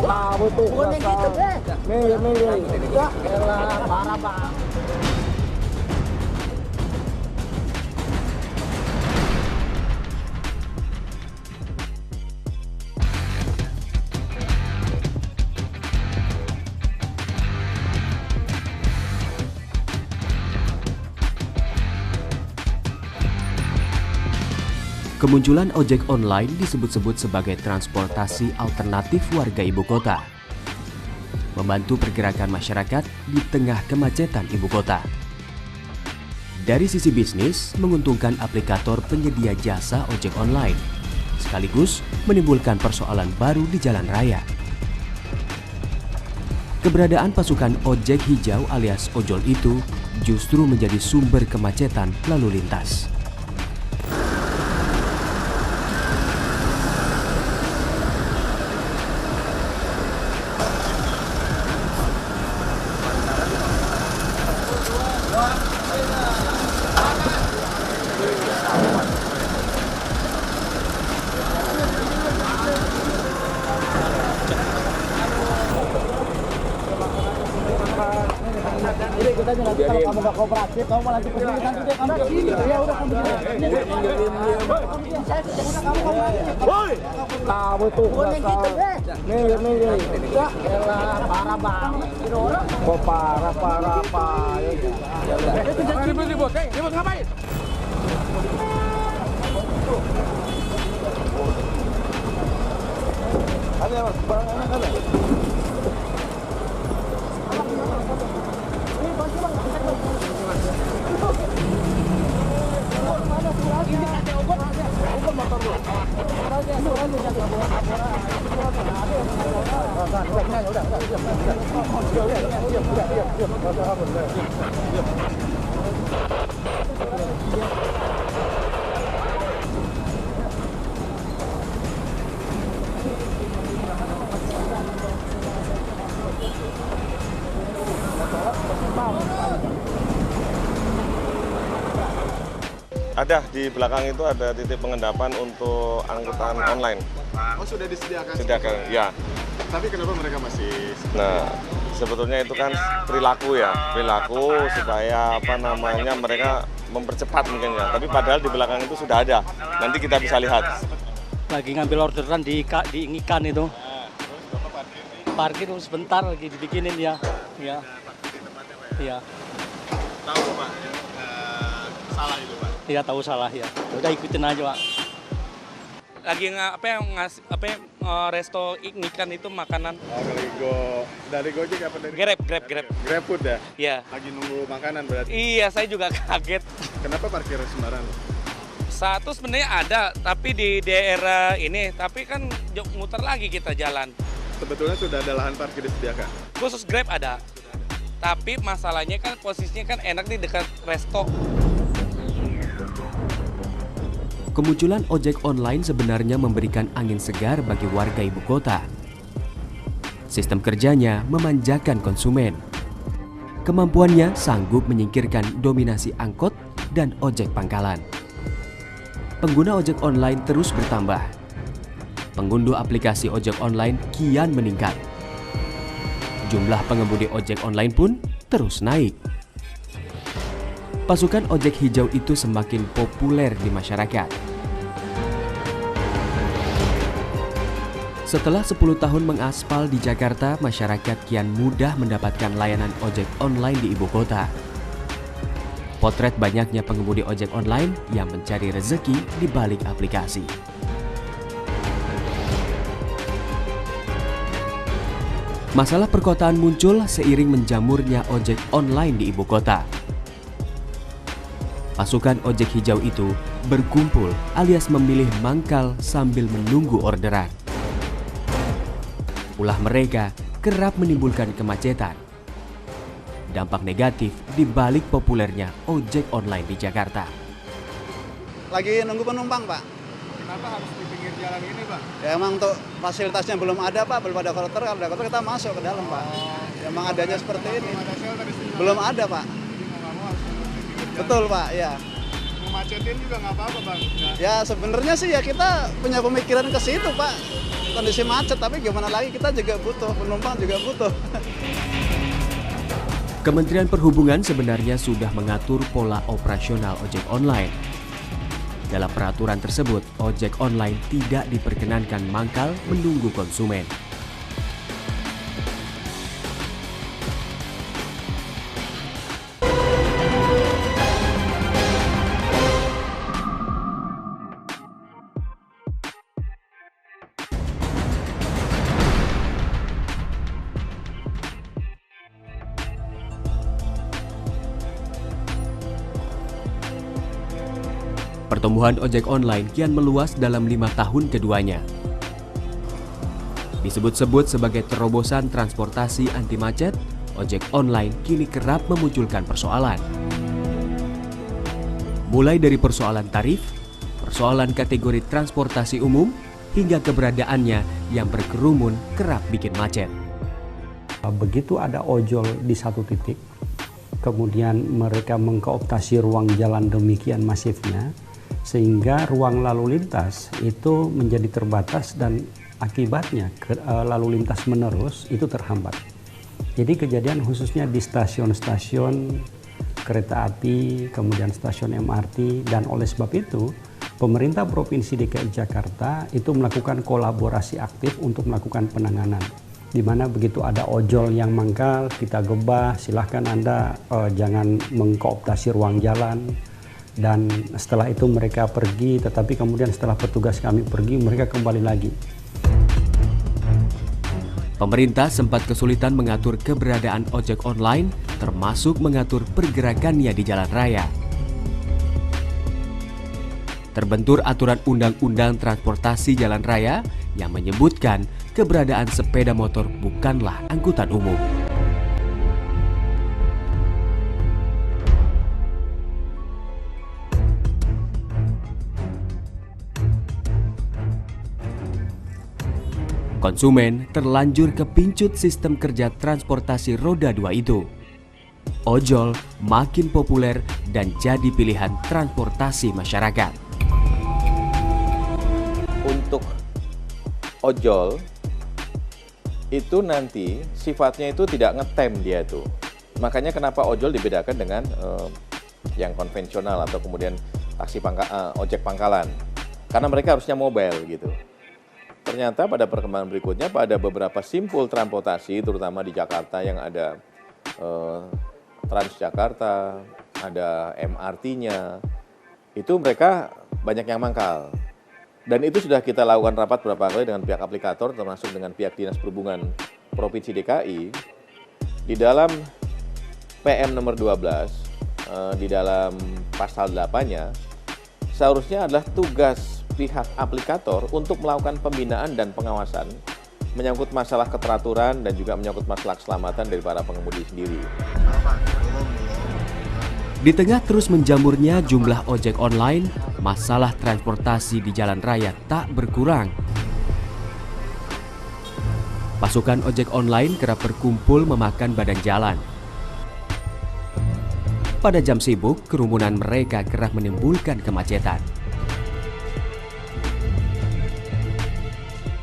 Tahu tuh. Bukan gitu, Nih. Ya, elah, parah, Pak. Kemunculan ojek online disebut-sebut sebagai transportasi alternatif warga ibu kota, membantu pergerakan masyarakat di tengah kemacetan ibu kota. Dari sisi bisnis, menguntungkan aplikator penyedia jasa ojek online, sekaligus menimbulkan persoalan baru di jalan raya. Keberadaan pasukan ojek hijau alias ojol itu justru menjadi sumber kemacetan lalu lintas. Jadi kita nanti kalau kamu nggak kooperatif, kamu malah nanti pergi nanti dia kamu sini. Ya udah kamu sini. Woi, kamu tuh. Bukan gitu, Nih. Ya, elah, parah banget. Kok parah apa? Ya udah. Ribut ngapain? Ada Mas, barangnya ada. Ada di belakang itu ada titik pengendapan untuk angkutan online. Oh, sudah disediakan? Disediakan, ya. Tapi kenapa mereka masih? Nah, sebetulnya itu kan perilaku supaya mereka mempercepat mungkin ya. Tapi padahal di belakang itu sudah ada. Nanti kita bisa lihat. Lagi ngambil orderan di Ikan itu. Terus Bapak parkir nih? Parkir sebentar lagi dibikinin ya. Ya. Parkir di tempatnya Pak ya? Iya. Tahu Pak, salah itu Pak? Iya tahu salah ya. Udah ikutin aja Pak. Lagi resto ikan itu makanan. Oh, dari Gojek apa dari? Grab. GrabFood ya? Iya. Lagi nunggu makanan berarti? Iya, saya juga kaget. Kenapa parkir sembarangan? Satu sebenarnya ada, tapi di daerah ini, tapi kan muter lagi kita jalan. Sebetulnya sudah ada lahan parkir disediakan? Khusus Grab ada. Tapi masalahnya kan posisinya kan enak di dekat resto. Kemunculan ojek online sebenarnya memberikan angin segar bagi warga ibu kota. Sistem kerjanya memanjakan konsumen. Kemampuannya sanggup menyingkirkan dominasi angkot dan ojek pangkalan. Pengguna ojek online terus bertambah. Pengunduh aplikasi ojek online kian meningkat. Jumlah pengemudi ojek online pun terus naik. Pasukan ojek hijau itu semakin populer di masyarakat. Setelah 10 tahun mengaspal di Jakarta, masyarakat kian mudah mendapatkan layanan ojek online di ibu kota. Potret banyaknya pengemudi ojek online yang mencari rezeki di balik aplikasi. Masalah perkotaan muncul seiring menjamurnya ojek online di ibu kota. Pasukan ojek hijau itu berkumpul alias memilih mangkal sambil menunggu orderan. Ulah mereka kerap menimbulkan kemacetan. Dampak negatif di balik populernya ojek online di Jakarta. Lagi nunggu penumpang, Pak. Kenapa harus di pinggir jalan ini Pak? Ya emang untuk fasilitasnya belum ada, Pak. Belum ada koridor, kalau ada koridor kita masuk ke dalam, Pak. Emang adanya seperti ini. Belum ada shelter istimewa. Belum ada, Pak. Jadi mau nggak mau harus nunggu di pinggir jalan. Betul, Pak, ya. Mau macetin juga nggak apa-apa Bang? Nggak. Ya sebenarnya sih ya kita punya pemikiran ke situ, Pak. kondisi macet, tapi gimana lagi, kita juga butuh, penumpang juga butuh. Kementerian Perhubungan sebenarnya sudah mengatur pola operasional ojek online. Dalam peraturan tersebut, ojek online tidak diperkenankan mangkal menunggu konsumen. Pertumbuhan ojek online kian meluas dalam 5 tahun keduanya. Disebut-sebut sebagai terobosan transportasi anti macet, ojek online kini kerap memunculkan persoalan. Mulai dari persoalan tarif, persoalan kategori transportasi umum, hingga keberadaannya yang berkerumun kerap bikin macet. Begitu ada ojol di satu titik, kemudian mereka mengkooptasi ruang jalan demikian masifnya, sehingga ruang lalu lintas itu menjadi terbatas dan akibatnya lalu lintas menerus itu terhambat. Jadi kejadian khususnya di stasiun-stasiun kereta api, kemudian stasiun MRT, dan oleh sebab itu pemerintah Provinsi DKI Jakarta itu melakukan kolaborasi aktif untuk melakukan penanganan. Di mana begitu ada ojol yang mangkal, kita gebah, silahkan Anda jangan mengkooptasi ruang jalan. Dan setelah itu mereka pergi, tetapi kemudian setelah petugas kami pergi, mereka kembali lagi. Pemerintah sempat kesulitan mengatur keberadaan ojek online, termasuk mengatur pergerakannya di jalan raya. Terbentur aturan Undang-Undang Transportasi Jalan Raya yang menyebutkan keberadaan sepeda motor bukanlah angkutan umum. Konsumen terlanjur kepincut sistem kerja transportasi roda 2 itu. Ojol makin populer dan jadi pilihan transportasi masyarakat. Untuk ojol itu nanti sifatnya itu tidak ngetem dia tuh. Makanya kenapa ojol dibedakan dengan yang konvensional atau kemudian ojek pangkalan. Karena mereka harusnya mobile gitu. Ternyata pada perkembangan berikutnya, pada beberapa simpul transportasi, terutama di Jakarta yang ada Transjakarta, ada MRT-nya, itu mereka banyak yang mangkal. Dan itu sudah kita lakukan rapat beberapa kali dengan pihak aplikator, termasuk dengan pihak Dinas Perhubungan Provinsi DKI. Di dalam PM nomor 12, di dalam pasal 8-nya, seharusnya adalah tugas pihak aplikator untuk melakukan pembinaan dan pengawasan menyangkut masalah keteraturan dan juga menyangkut masalah keselamatan dari para pengemudi sendiri. Di tengah terus menjamurnya jumlah ojek online, masalah transportasi di jalan raya tak berkurang. Pasukan ojek online kerap berkumpul memakan badan jalan. Pada jam sibuk, kerumunan mereka kerap menimbulkan kemacetan.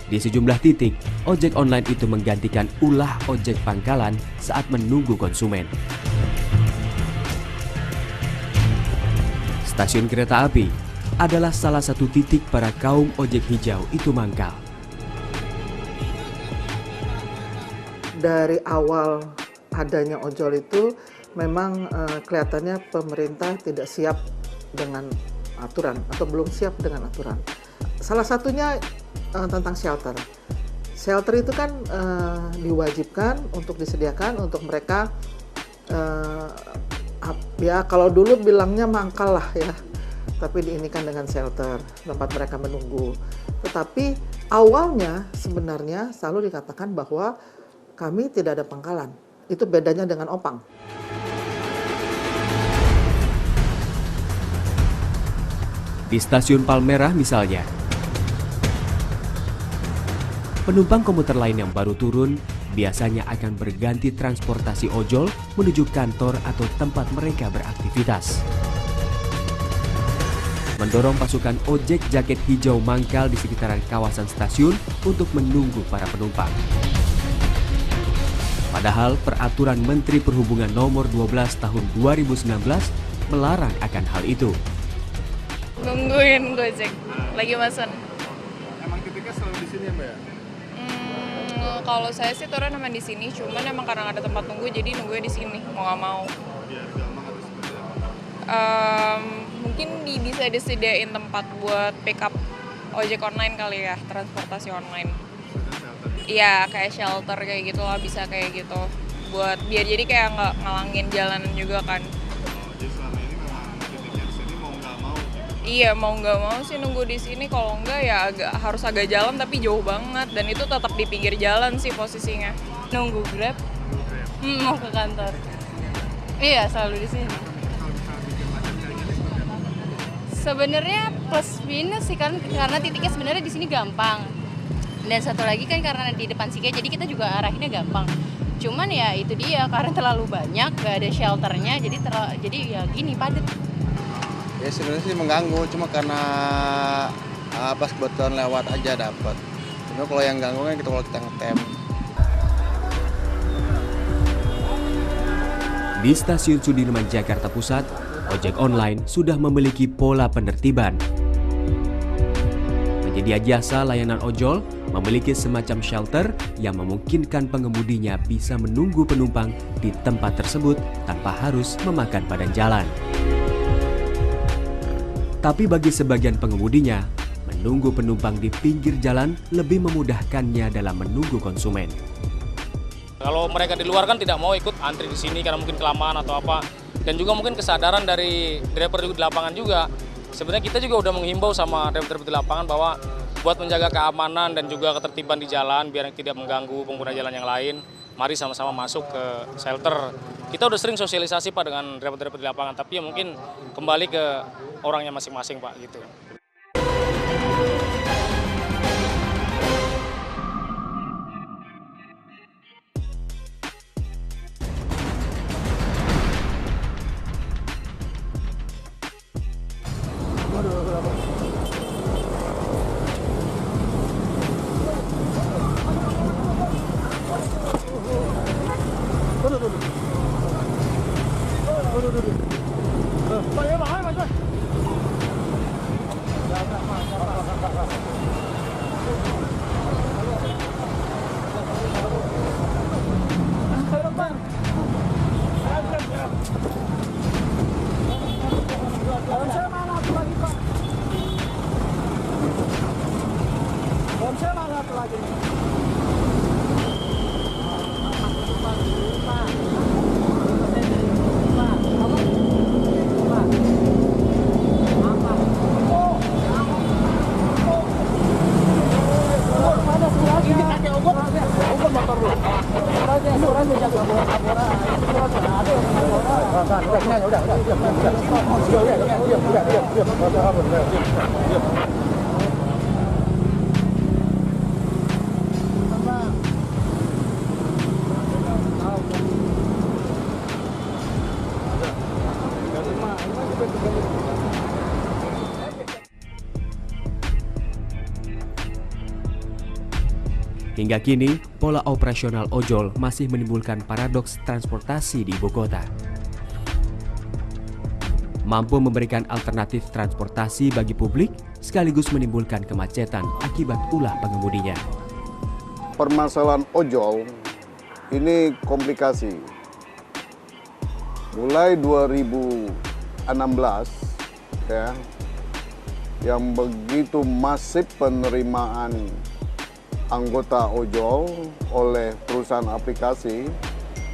Di sejumlah titik, ojek online itu menggantikan ulah ojek pangkalan saat menunggu konsumen. Stasiun kereta api adalah salah satu titik para kaum ojek hijau itu mangkal. Dari awal adanya ojol itu memang kelihatannya pemerintah tidak siap dengan aturan atau belum siap dengan aturan. Salah satunya tentang shelter. Shelter itu kan diwajibkan untuk disediakan untuk mereka, ya kalau dulu bilangnya mangkal lah ya, tapi diinikan dengan shelter, tempat mereka menunggu. Tetapi awalnya sebenarnya selalu dikatakan bahwa kami tidak ada pangkalan. Itu bedanya dengan opang. Di stasiun Palmerah misalnya, penumpang komuter lain yang baru turun biasanya akan berganti transportasi ojol menuju kantor atau tempat mereka beraktivitas. mendorong pasukan ojek jaket hijau mangkal di sekitaran kawasan stasiun untuk menunggu para penumpang. Padahal peraturan Menteri Perhubungan nomor 12 tahun 2019 melarang akan hal itu. Nungguin Gojek, lagi mesen. Emang titiknya selalu di sini ya Mbak ya? Kalau saya sih turun emang di sini, cuman emang karena ada tempat nunggu jadi nunggunya di sini, mau nggak mau. Biar gampang atau seperti apa? Mungkin bisa disediain tempat buat pick up ojek online kali ya, transportasi online. Iya, kayak shelter kayak gitu lah, bisa kayak gitu. Buat biar jadi kayak nggak ngalangin jalanan juga kan. Jadi selama ini memang titiknya di sini mau nggak mau gitu? Iya, mau nggak mau sih nunggu di sini. Kalau nggak ya harus agak jalan tapi jauh banget. Dan itu tetap di pinggir jalan sih posisinya. Nunggu Grab, mau ke kantor. Iya, selalu di sini. Sebenarnya plus minus sih kan, karena titiknya sebenarnya di sini gampang. Dan satu lagi kan karena di depan Sike, jadi kita juga arahinnya gampang. Cuman ya itu dia, karena terlalu banyak, gak ada shelternya, jadi ya gini padat. Ya sebenarnya sih mengganggu, cuma karena pas kebetulan lewat aja dapat. Cuma kalau yang ganggu kan kalau kita ngetem. Di Stasiun Sudirman, Jakarta Pusat, ojek online sudah memiliki pola penertiban. Penyedia jasa layanan ojol memiliki semacam shelter yang memungkinkan pengemudinya bisa menunggu penumpang di tempat tersebut tanpa harus memakan badan jalan. Tapi bagi sebagian pengemudinya, menunggu penumpang di pinggir jalan lebih memudahkannya dalam menunggu konsumen. Kalau mereka di luar kan tidak mau ikut antri di sini karena mungkin kelamaan atau apa. Dan juga mungkin kesadaran dari driver di lapangan juga. Sebenarnya kita juga udah menghimbau sama driver di lapangan bahwa buat menjaga keamanan dan juga ketertiban di jalan biar tidak mengganggu pengguna jalan yang lain, mari sama-sama masuk ke shelter. Kita udah sering sosialisasi Pak dengan driver-driver di lapangan, tapi ya mungkin kembali ke orangnya masing-masing Pak gitu. Hingga kini, pola operasional ojol masih menimbulkan paradoks transportasi di ibu kota. Mampu memberikan alternatif transportasi bagi publik, sekaligus menimbulkan kemacetan akibat ulah pengemudinya. Permasalahan ojol ini komplikasi. Mulai 2016 ya, yang begitu masif penerimaan anggota ojol oleh perusahaan aplikasi,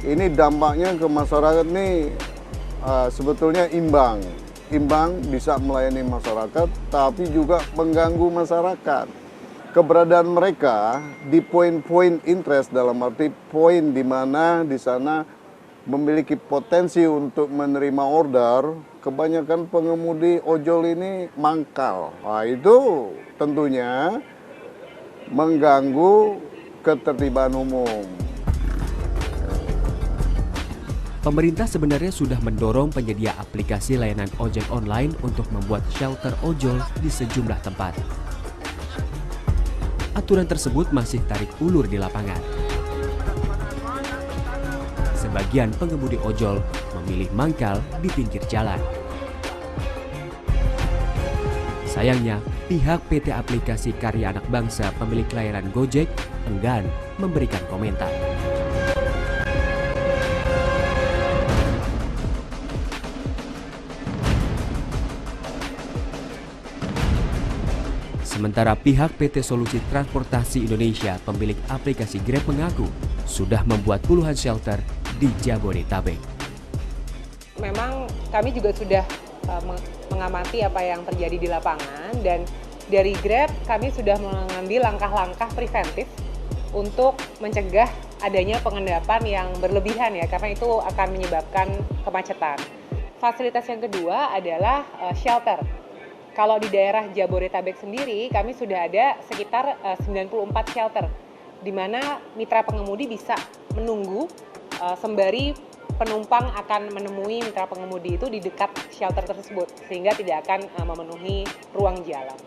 ini dampaknya ke masyarakat ini sebetulnya imbang bisa melayani masyarakat, tapi juga mengganggu masyarakat. Keberadaan mereka di poin-poin interest, dalam arti poin di mana di sana memiliki potensi untuk menerima order, kebanyakan pengemudi ojol ini mangkal. Nah, itu tentunya mengganggu ketertiban umum. Pemerintah sebenarnya sudah mendorong penyedia aplikasi layanan ojek online untuk membuat shelter ojol di sejumlah tempat. Aturan tersebut masih tarik ulur di lapangan. Sebagian pengemudi ojol memilih mangkal di pinggir jalan. Sayangnya, pihak PT Aplikasi Karya Anak Bangsa pemilik layanan Gojek enggan memberikan komentar. Sementara pihak PT Solusi Transportasi Indonesia pemilik aplikasi Grab mengaku sudah membuat puluhan shelter di Jabodetabek. Memang kami juga sudah mengamati apa yang terjadi di lapangan, dan dari Grab kami sudah mengambil langkah-langkah preventif untuk mencegah adanya pengendapan yang berlebihan ya, karena itu akan menyebabkan kemacetan. Fasilitas yang kedua adalah shelter. Kalau di daerah Jabodetabek sendiri, kami sudah ada sekitar 94 shelter, di mana mitra pengemudi bisa menunggu sembari penumpang akan menemui mitra pengemudi itu di dekat shelter tersebut, sehingga tidak akan memenuhi ruang jalan.